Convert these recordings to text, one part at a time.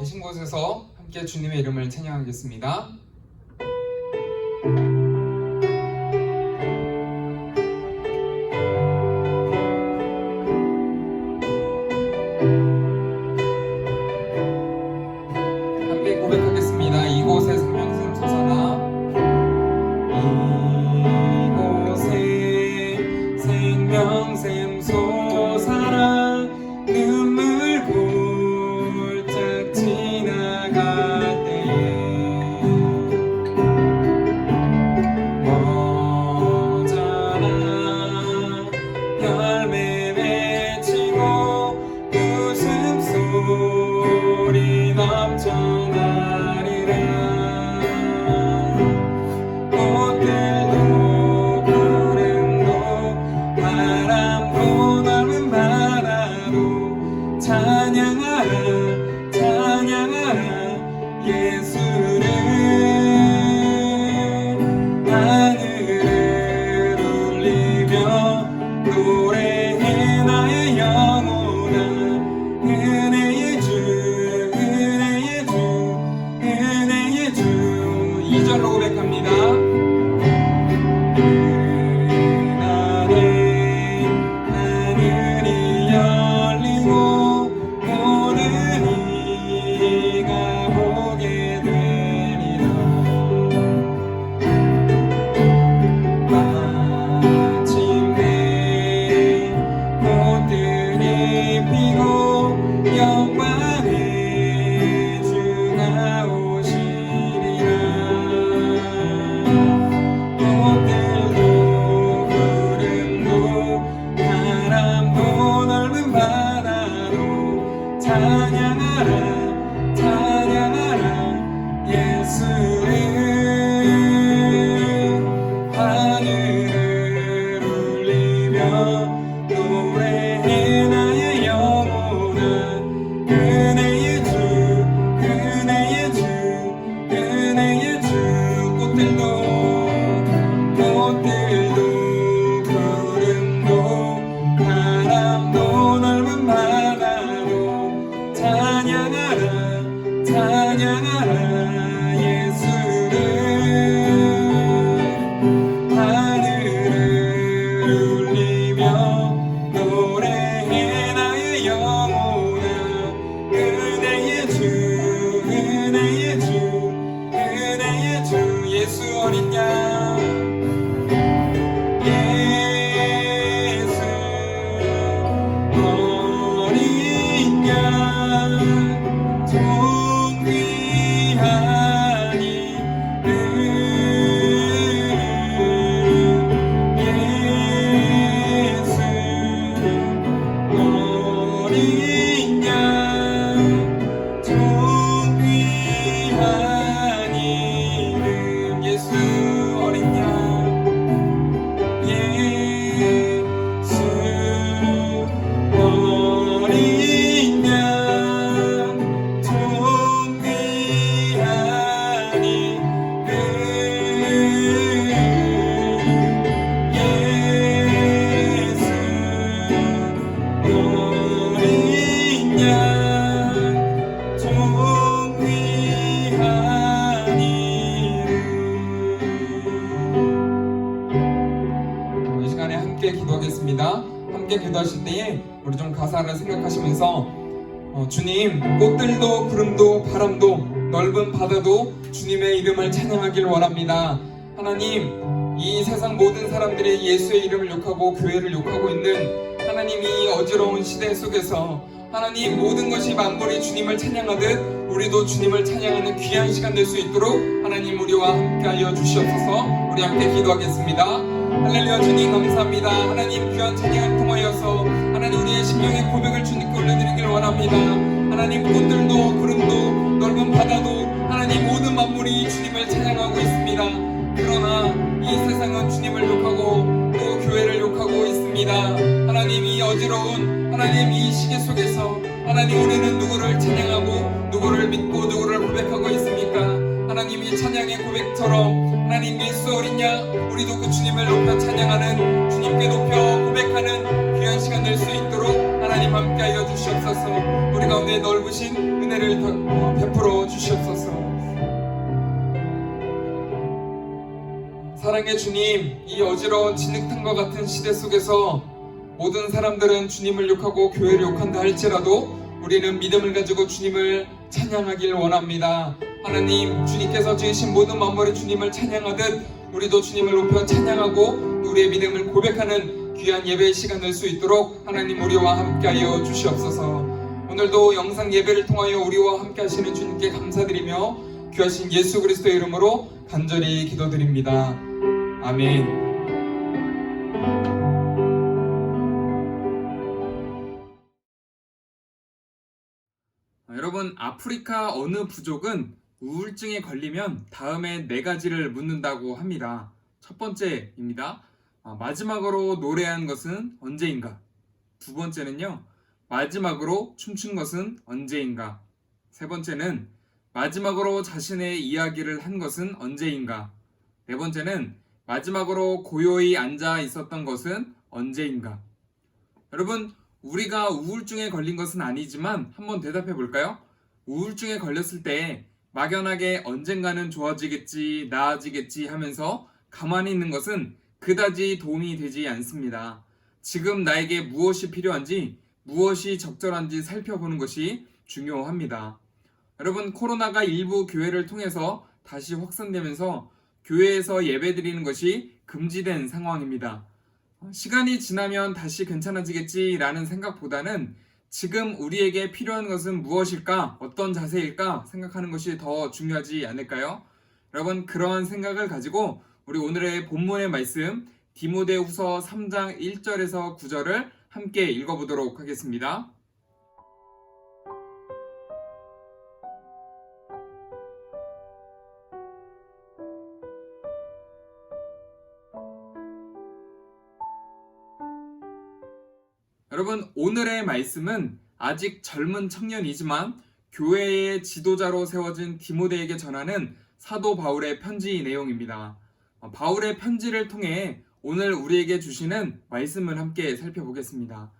계신 곳에서 함께 주님의 이름을 찬양하겠습니다. 함께 고백하겠습니다. 이곳에 생명샘 솟아나, 이곳에 생명샘 솟아나, 눈물 골짝 지나갈 때에 머저나 열매 맺히고 웃음소리 넘쳐나리라. 꽃들도 구름도 바람도 넓은 바다도 찬양하라 찬양하라 예수를. 하늘을 울리며 노래해 나의 영혼아. 은혜의 주 은혜의 주 은혜의 주. 2절로 고백합니다. 그날에 하늘이 열리고 모든 이가 보게 되리라. 마침내 꽃들이 피고 영광의 주가 오시리라. 꽃들도 구름도 바람도 넓은 바다도 찬양하라 찬양하라 예수를. 하늘을 울리며 노래해 나의 영혼아. 은혜의 주 은혜의 주 은혜의 주. 꽃들도 구름도 바람도 넓은 바다도 찬양하라 찬양하라 예수를. 하늘을 울리며 노래해 나의 영혼아. 은혜의 주 은혜의 주 은혜의 주 예수 어린 양. 예수 어린 양 존귀하니 예수 어린 양 존귀하니 예수 어린 양. 예수 어린 양 존귀하니 예수 어린 양 존귀하니. 이 시간에 함께 기도하겠습니다. 함께 기도하실 때에 우리 좀 가사를 생각하시면서 주님, 꽃들도 구름도 바람도 넓은 바다도 주님의 이름을 찬양하길 원합니다. 하나님, 이 세상 모든 사람들이 예수의 이름을 욕하고 교회를 욕하고 있는 하나님 이 어지러운 시대 속에서 하나님 모든 것이 만물이 주님을 찬양하듯 우리도 주님을 찬양하는 귀한 시간 될 수 있도록 하나님 우리와 함께하여 주시옵소서. 우리 함께 기도하겠습니다. 할렐루야. 주님 감사합니다. 하나님 귀한 찬양을 통하여서 하나님 우리의 심령의 고백을 주님께 올려드리길 원합니다. 하나님 꽃들도 구름도 넓은 바다도 하나님 모든 만물이 주님을 찬양하고 있습니다. 그러나 이 세상은 주님을 욕하고 또 교회를 욕하고 있습니다. 하나님 이 어지러운 하나님 이 시계 속에서 하나님 우리는 누구를 찬양하고 누구를 믿고 누구를 고백하고 있습니까? 하나님이 찬양의 고백처럼 하나님 예수 어린 양 우리도 그 주님을 높여 찬양하는 주님께 높여 고백하는 귀한 시간 될 수 있도록 하나님 함께하여 주시옵소서. 우리 가운데 넓으신 은혜를 베풀어 주시옵소서. 사랑의 주님, 이 어지러운 진흙탕과 같은 시대 속에서 모든 사람들은 주님을 욕하고 교회를 욕한다 할지라도 우리는 믿음을 가지고 주님을 찬양하길 원합니다. 하나님, 주님께서 지으신 모든 만물의 주님을 찬양하듯 우리도 주님을 높여 찬양하고 우리의 믿음을 고백하는 귀한 예배의 시간 될 수 있도록 하나님 우리와 함께하여 주시옵소서. 오늘도 영상 예배를 통하여 우리와 함께하시는 주님께 감사드리며 귀하신 예수 그리스도의 이름으로 간절히 기도드립니다. 아멘. 여러분, 아프리카 어느 부족은 우울증에 걸리면 다음에 4가지를 묻는다고 합니다. 첫 번째입니다. 마지막으로 노래한 것은 언제인가? 두 번째는요, 마지막으로 춤춘 것은 언제인가? 세 번째는 마지막으로 자신의 이야기를 한 것은 언제인가? 네 번째는 마지막으로 고요히 앉아 있었던 것은 언제인가? 여러분, 우리가 우울증에 걸린 것은 아니지만 한번 대답해 볼까요? 우울증에 걸렸을 때 막연하게 언젠가는 좋아지겠지, 나아지겠지 하면서 가만히 있는 것은 그다지 도움이 되지 않습니다. 지금 나에게 무엇이 필요한지, 무엇이 적절한지 살펴보는 것이 중요합니다. 여러분, 코로나가 일부 교회를 통해서 다시 확산되면서 교회에서 예배드리는 것이 금지된 상황입니다. 시간이 지나면 다시 괜찮아지겠지라는 생각보다는 지금 우리에게 필요한 것은 무엇일까? 어떤 자세일까? 생각하는 것이 더 중요하지 않을까요? 여러분, 그러한 생각을 가지고 우리 오늘의 본문의 말씀 디모데후서 3장 1절에서 9절을 함께 읽어보도록 하겠습니다. 여러분, 오늘의 말씀은 아직 젊은 청년이지만 교회의 지도자로 세워진 디모데에게 전하는 사도 바울의 편지 내용입니다. 바울의 편지를 통해 오늘 우리에게 주시는 말씀을 함께 살펴보겠습니다.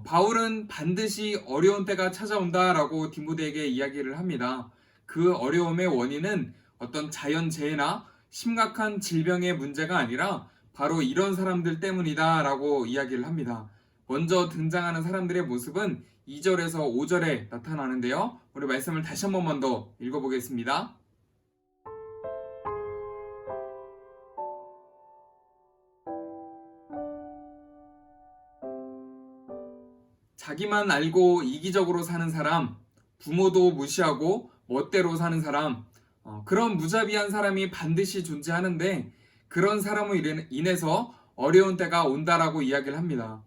바울은 반드시 어려운 때가 찾아온다라고 디모데에게 이야기를 합니다. 그 어려움의 원인은 어떤 자연재해나 심각한 질병의 문제가 아니라 바로 이런 사람들 때문이다라고 이야기를 합니다. 먼저 등장하는 사람들의 모습은 2절에서 5절에 나타나는데요. 우리 말씀을 다시 한 번만 더 읽어보겠습니다. 자기만 알고 이기적으로 사는 사람, 부모도 무시하고 멋대로 사는 사람, 그런 무자비한 사람이 반드시 존재하는데 그런 사람으로 인해서 어려운 때가 온다라고 이야기를 합니다.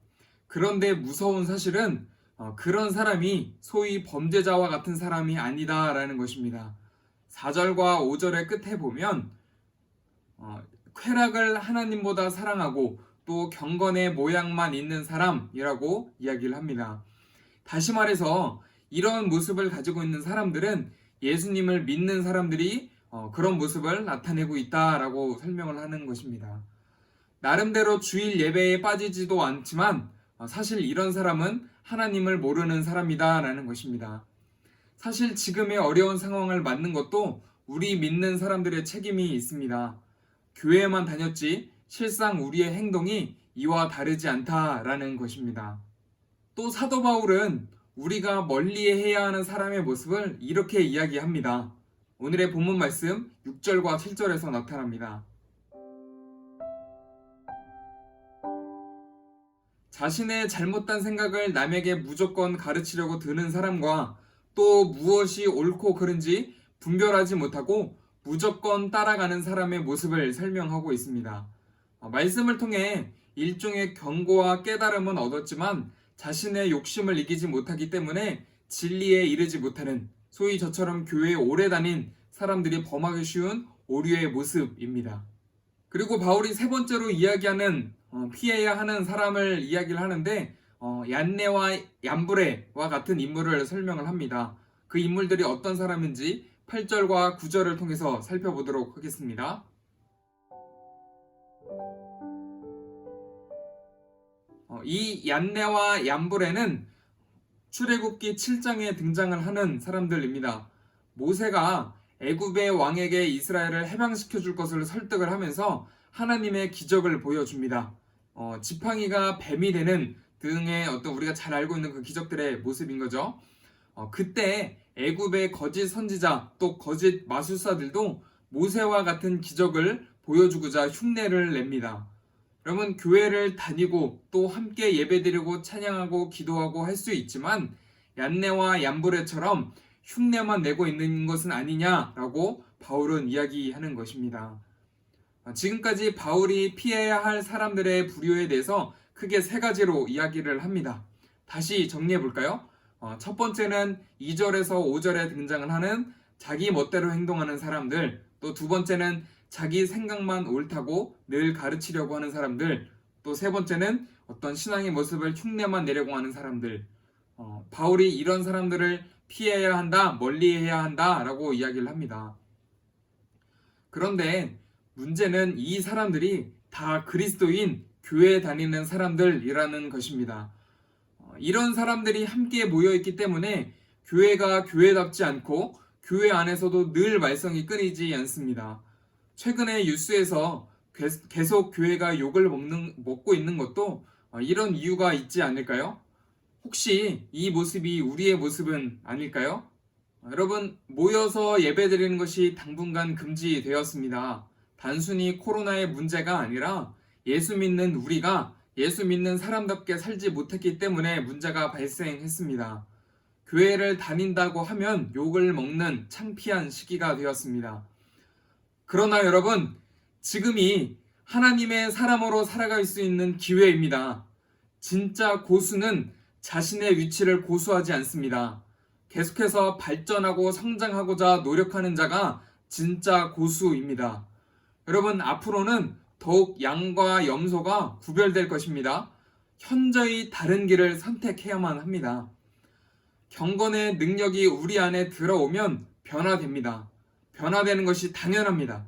그런데 무서운 사실은 그런 사람이 소위 범죄자와 같은 사람이 아니다라는 것입니다. 4절과 5절의 끝에 보면 쾌락을 하나님보다 사랑하고 또 경건의 모양만 있는 사람이라고 이야기를 합니다. 다시 말해서 이런 모습을 가지고 있는 사람들은 예수님을 믿는 사람들이 그런 모습을 나타내고 있다라고 설명을 하는 것입니다. 나름대로 주일 예배에 빠지지도 않지만 사실 이런 사람은 하나님을 모르는 사람이다라는 것입니다. 사실 지금의 어려운 상황을 맞는 것도 우리 믿는 사람들의 책임이 있습니다. 교회에만 다녔지 실상 우리의 행동이 이와 다르지 않다라는 것입니다. 또 사도 바울은 우리가 멀리해야 하는 사람의 모습을 이렇게 이야기합니다. 오늘의 본문 말씀 6절과 7절에서 나타납니다. 자신의 잘못된 생각을 남에게 무조건 가르치려고 드는 사람과 또 무엇이 옳고 그른지 분별하지 못하고 무조건 따라가는 사람의 모습을 설명하고 있습니다. 말씀을 통해 일종의 경고와 깨달음은 얻었지만 자신의 욕심을 이기지 못하기 때문에 진리에 이르지 못하는 소위 저처럼 교회에 오래 다닌 사람들이 범하기 쉬운 오류의 모습입니다. 그리고 바울이 세 번째로 이야기하는 피해야 하는 사람을 이야기를 하는데 얀네와 얀브레와 같은 인물을 설명을 합니다. 그 인물들이 어떤 사람인지 8절과 9절을 통해서 살펴보도록 하겠습니다. 이 얀네와 얀브레는 출애굽기 7장에 등장을 하는 사람들입니다. 모세가 애굽의 왕에게 이스라엘을 해방시켜 줄 것을 설득을 하면서 하나님의 기적을 보여줍니다. 지팡이가 뱀이 되는 등의 어떤 우리가 잘 알고 있는 그 기적들의 모습인 거죠. 그때 애굽의 거짓 선지자 또 거짓 마술사들도 모세와 같은 기적을 보여주고자 흉내를 냅니다. 여러분, 교회를 다니고 또 함께 예배드리고 찬양하고 기도하고 할 수 있지만 얀네와 얀브레처럼 흉내만 내고 있는 것은 아니냐라고 바울은 이야기하는 것입니다. 지금까지 바울이 피해야 할 사람들의 부류에 대해서 크게 세 가지로 이야기를 합니다. 다시 정리해 볼까요? 첫 번째는 2절에서 5절에 등장을 하는 자기 멋대로 행동하는 사람들, 또 두 번째는 자기 생각만 옳다고 늘 가르치려고 하는 사람들, 또 세 번째는 어떤 신앙의 모습을 흉내만 내려고 하는 사람들. 바울이 이런 사람들을 피해야 한다, 멀리해야 한다라고 이야기를 합니다. 그런데 문제는 이 사람들이 다 그리스도인 교회에 다니는 사람들이라는 것입니다. 이런 사람들이 함께 모여있기 때문에 교회가 교회답지 않고 교회 안에서도 늘 말썽이 끊이지 않습니다. 최근에 뉴스에서 계속 교회가 욕을 먹고 있는 것도 이런 이유가 있지 않을까요? 혹시 이 모습이 우리의 모습은 아닐까요? 여러분, 모여서 예배드리는 것이 당분간 금지되었습니다. 단순히 코로나의 문제가 아니라 예수 믿는 우리가 예수 믿는 사람답게 살지 못했기 때문에 문제가 발생했습니다. 교회를 다닌다고 하면 욕을 먹는 창피한 시기가 되었습니다. 그러나 여러분, 지금이 하나님의 사람으로 살아갈 수 있는 기회입니다. 진짜 고수는 자신의 위치를 고수하지 않습니다. 계속해서 발전하고 성장하고자 노력하는 자가 진짜 고수입니다. 여러분, 앞으로는 더욱 양과 염소가 구별될 것입니다. 현저히 다른 길을 선택해야만 합니다. 경건의 능력이 우리 안에 들어오면 변화됩니다. 변화되는 것이 당연합니다.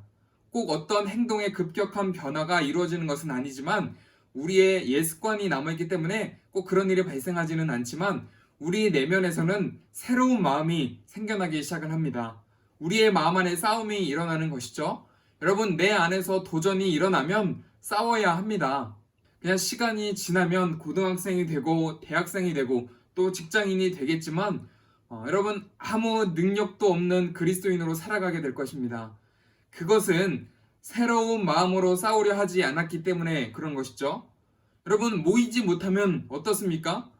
꼭 어떤 행동의 급격한 변화가 이루어지는 것은 아니지만 우리의 옛 습관이 남아있기 때문에 꼭 그런 일이 발생하지는 않지만 우리 내면에서는 새로운 마음이 생겨나기 시작을 합니다. 우리의 마음 안에 싸움이 일어나는 것이죠. 여러분, 내 안에서 도전이 일어나면 싸워야 합니다. 그냥 시간이 지나면 고등학생이 되고 대학생이 되고 또 직장인이 되겠지만 여러분, 아무 능력도 없는 그리스도인으로 살아가게 될 것입니다. 그것은 새로운 마음으로 싸우려 하지 않았기 때문에 그런 것이죠. 여러분, 모이지 못하면 어떻습니까?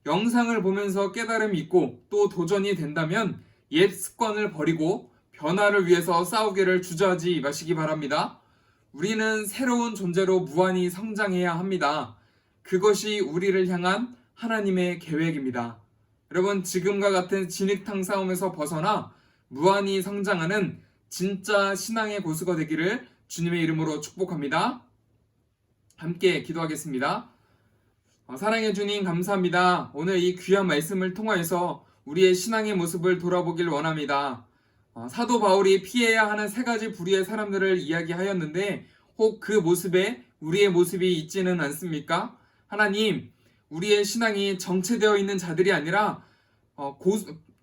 영상을 보면서 깨달음이 있고 또 도전이 된다면 옛 습관을 버리고 변화를 위해서 싸우기를 주저하지 마시기 바랍니다. 우리는 새로운 존재로 무한히 성장해야 합니다. 그것이 우리를 향한 하나님의 계획입니다. 여러분, 지금과 같은 진흙탕 싸움에서 벗어나 무한히 성장하는 진짜 신앙의 고수가 되기를 주님의 이름으로 축복합니다. 함께 기도하겠습니다. 사랑해 주님, 감사합니다. 오늘 이 귀한 말씀을 통하여서 우리의 신앙의 모습을 돌아보길 원합니다. 사도 바울이 피해야 하는 세 가지 부류의 사람들을 이야기하였는데 혹 그 모습에 우리의 모습이 있지는 않습니까? 하나님, 우리의 신앙이 정체되어 있는 자들이 아니라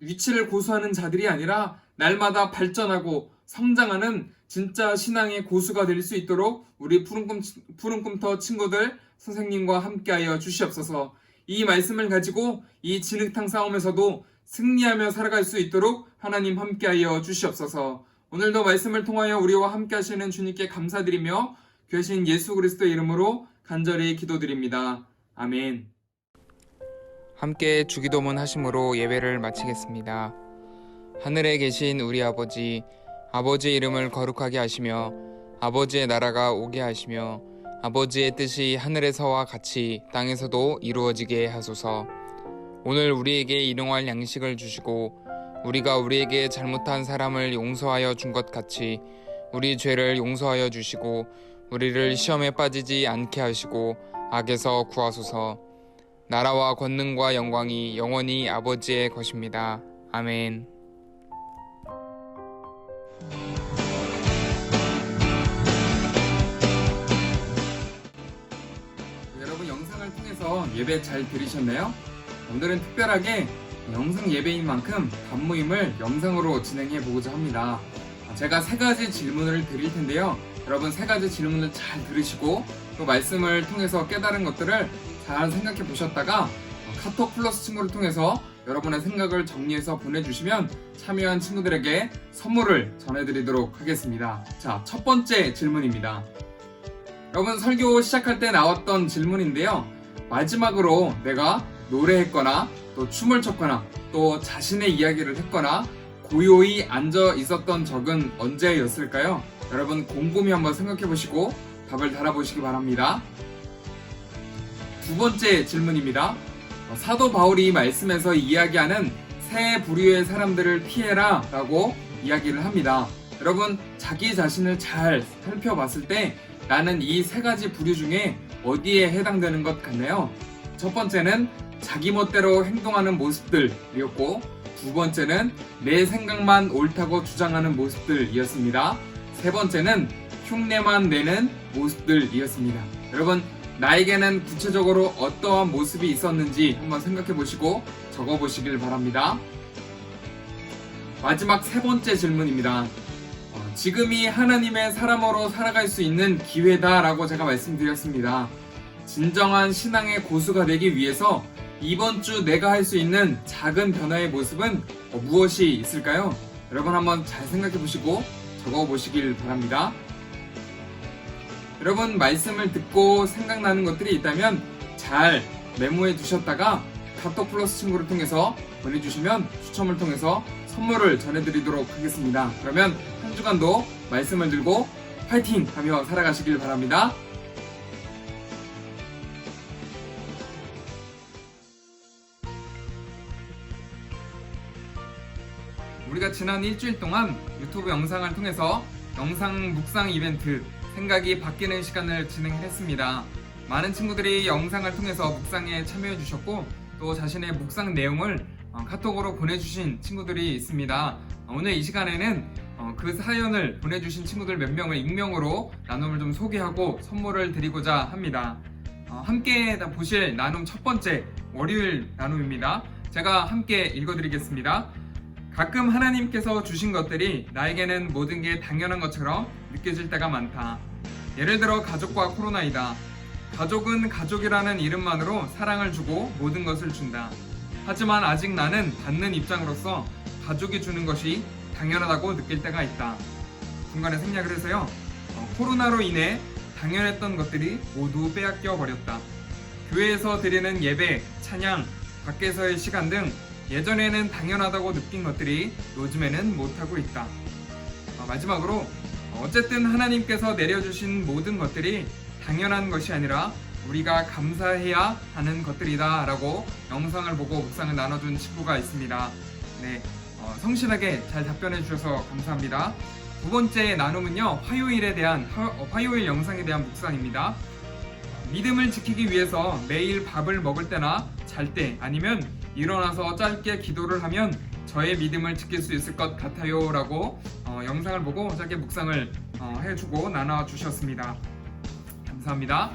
위치를 고수하는 자들이 아니라 날마다 발전하고 성장하는 진짜 신앙의 고수가 될 수 있도록 우리 푸른꿈터 친구들 선생님과 함께하여 주시옵소서. 이 말씀을 가지고 이 진흙탕 싸움에서도 승리하며 살아갈 수 있도록 하나님 함께하여 주시옵소서. 오늘도 말씀을 통하여 우리와 함께하시는 주님께 감사드리며 귀하신 예수 그리스도의 이름으로 간절히 기도드립니다. 아멘. 함께 주기도문 하심으로 예배를 마치겠습니다. 하늘에 계신 우리 아버지, 아버지의 이름을 거룩하게 하시며 아버지의 나라가 오게 하시며 아버지의 뜻이 하늘에서와 같이 땅에서도 이루어지게 하소서. 오늘 우리에게 일용할 양식을 주시고 우리가 우리에게 잘못한 사람을 용서하여 준 것 같이 우리 죄를 용서하여 주시고 우리를 시험에 빠지지 않게 하시고 악에서 구하소서. 나라와 권능과 영광이 영원히 아버지의 것입니다. 아멘. 예배 잘 들으셨나요? 오늘은 특별하게 영상 예배인 만큼 단모임을 영상으로 진행해 보고자 합니다. 제가 3가지 질문을 드릴 텐데요. 여러분 3가지 질문을 잘 들으시고 또 말씀을 통해서 깨달은 것들을 잘 생각해 보셨다가 카톡 플러스 친구를 통해서 여러분의 생각을 정리해서 보내주시면 참여한 친구들에게 선물을 전해드리도록 하겠습니다. 자, 첫 번째 질문입니다. 여러분 설교 시작할 때 나왔던 질문인데요. 마지막으로 내가 노래했거나 또 춤을 췄거나 또 자신의 이야기를 했거나 고요히 앉아 있었던 적은 언제였을까요? 여러분 곰곰이 한번 생각해 보시고 답을 달아보시기 바랍니다. 두 번째 질문입니다. 사도 바울이 말씀에서 이야기하는 세 부류의 사람들을 피해라 라고 이야기를 합니다. 여러분 자기 자신을 잘 살펴봤을 때 나는 이 3가지 부류 중에 어디에 해당되는 것 같나요? 첫 번째는 자기 멋대로 행동하는 모습들이었고 두 번째는 내 생각만 옳다고 주장하는 모습들이었습니다. 세 번째는 흉내만 내는 모습들이었습니다. 여러분 나에게는 구체적으로 어떠한 모습이 있었는지 한번 생각해 보시고 적어 보시길 바랍니다. 마지막 3번째 질문입니다. 지금이 하나님의 사람으로 살아갈 수 있는 기회다 라고 제가 말씀드렸습니다. 진정한 신앙의 고수가 되기 위해서 이번 주 내가 할 수 있는 작은 변화의 모습은 무엇이 있을까요? 여러분 한번 잘 생각해 보시고 적어 보시길 바랍니다. 여러분 말씀을 듣고 생각나는 것들이 있다면 잘 메모해 두셨다가 카톡 플러스 친구를 통해서 보내주시면 추첨을 통해서 선물을 전해드리도록 하겠습니다. 그러면 한 주간도 말씀을 들고 파이팅 하며 살아가시길 바랍니다. 우리가 지난 일주일 동안 유튜브 영상을 통해서 영상 묵상 이벤트 생각이 바뀌는 시간을 진행했습니다. 많은 친구들이 영상을 통해서 묵상에 참여해 주셨고 또 자신의 묵상 내용을 카톡으로 보내주신 친구들이 있습니다. 오늘 이 시간에는 그 사연을 보내주신 친구들 몇 명을 익명으로 나눔을 좀 소개하고 선물을 드리고자 합니다. 함께 보실 나눔 첫 번째 월요일 나눔입니다. 제가 함께 읽어드리겠습니다. 가끔 하나님께서 주신 것들이 나에게는 모든 게 당연한 것처럼 느껴질 때가 많다. 예를 들어 가족과 코로나이다. 가족은 가족이라는 이름만으로 사랑을 주고 모든 것을 준다. 하지만 아직 나는 받는 입장으로서 가족이 주는 것이 당연하다고 느낄 때가 있다. 중간에 생략을 해서요. 코로나로 인해 당연했던 것들이 모두 빼앗겨 버렸다. 교회에서 드리는 예배, 찬양, 밖에서의 시간 등 예전에는 당연하다고 느낀 것들이 요즘에는 못하고 있다. 마지막으로 어쨌든 하나님께서 내려주신 모든 것들이 당연한 것이 아니라 우리가 감사해야 하는 것들이다 라고 영상을 보고 묵상을 나눠준 친구가 있습니다. 네, 성실하게 잘 답변해 주셔서 감사합니다. 두 번째 나눔은요, 화요일 영상에 대한 묵상입니다. 믿음을 지키기 위해서 매일 밥을 먹을 때나 잘 때 아니면 일어나서 짧게 기도를 하면 저의 믿음을 지킬 수 있을 것 같아요 라고 영상을 보고 짧게 묵상을 해주고 나눠주셨습니다. 감사합니다.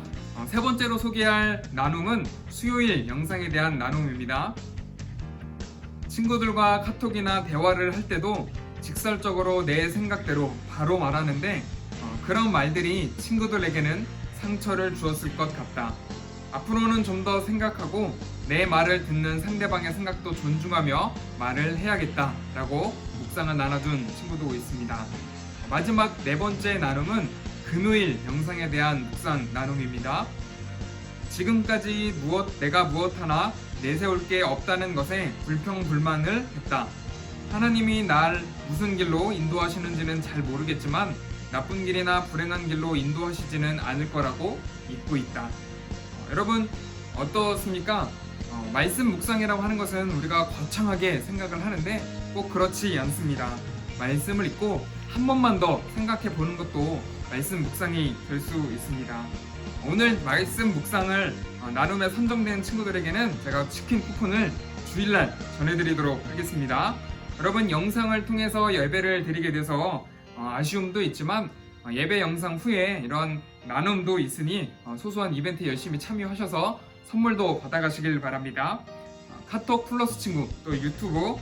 세 번째로 소개할 나눔은 수요일 영상에 대한 나눔입니다. 친구들과 카톡이나 대화를 할 때도 직설적으로 내 생각대로 바로 말하는데 그런 말들이 친구들에게는 상처를 주었을 것 같다. 앞으로는 좀 더 생각하고 내 말을 듣는 상대방의 생각도 존중하며 말을 해야겠다 라고 묵상을 나눠준 친구도 있습니다. 마지막 4번째 나눔은 금요일 영상에 대한 묵상 나눔입니다. 지금까지 내가 무엇 하나 내세울 게 없다는 것에 불평불만을 했다. 하나님이 날 무슨 길로 인도하시는지는 잘 모르겠지만 나쁜 길이나 불행한 길로 인도하시지는 않을 거라고 믿고 있다. 여러분 어떻습니까? 말씀 묵상이라고 하는 것은 우리가 거창하게 생각을 하는데 꼭 그렇지 않습니다. 말씀을 읽고 한 번만 더 생각해 보는 것도 말씀 묵상이 될 수 있습니다. 오늘 말씀 묵상을 나눔에 선정된 친구들에게는 제가 치킨 쿠폰을 주일날 전해드리도록 하겠습니다. 여러분 영상을 통해서 예배를 드리게 돼서 아쉬움도 있지만 예배 영상 후에 이런 나눔도 있으니 소소한 이벤트에 열심히 참여하셔서 선물도 받아가시길 바랍니다. 카톡 플러스 친구, 또 유튜브,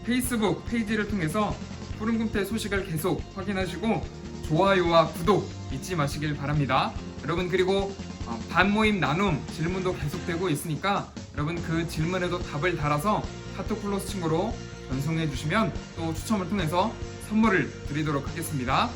페이스북 페이지를 통해서 푸른금태 소식을 계속 확인하시고 좋아요와 구독 잊지 마시길 바랍니다. 여러분, 그리고 반모임 나눔 질문도 계속되고 있으니까 여러분 그 질문에도 답을 달아서 카톡 플러스 친구로 전송해 주시면 또 추첨을 통해서 선물을 드리도록 하겠습니다.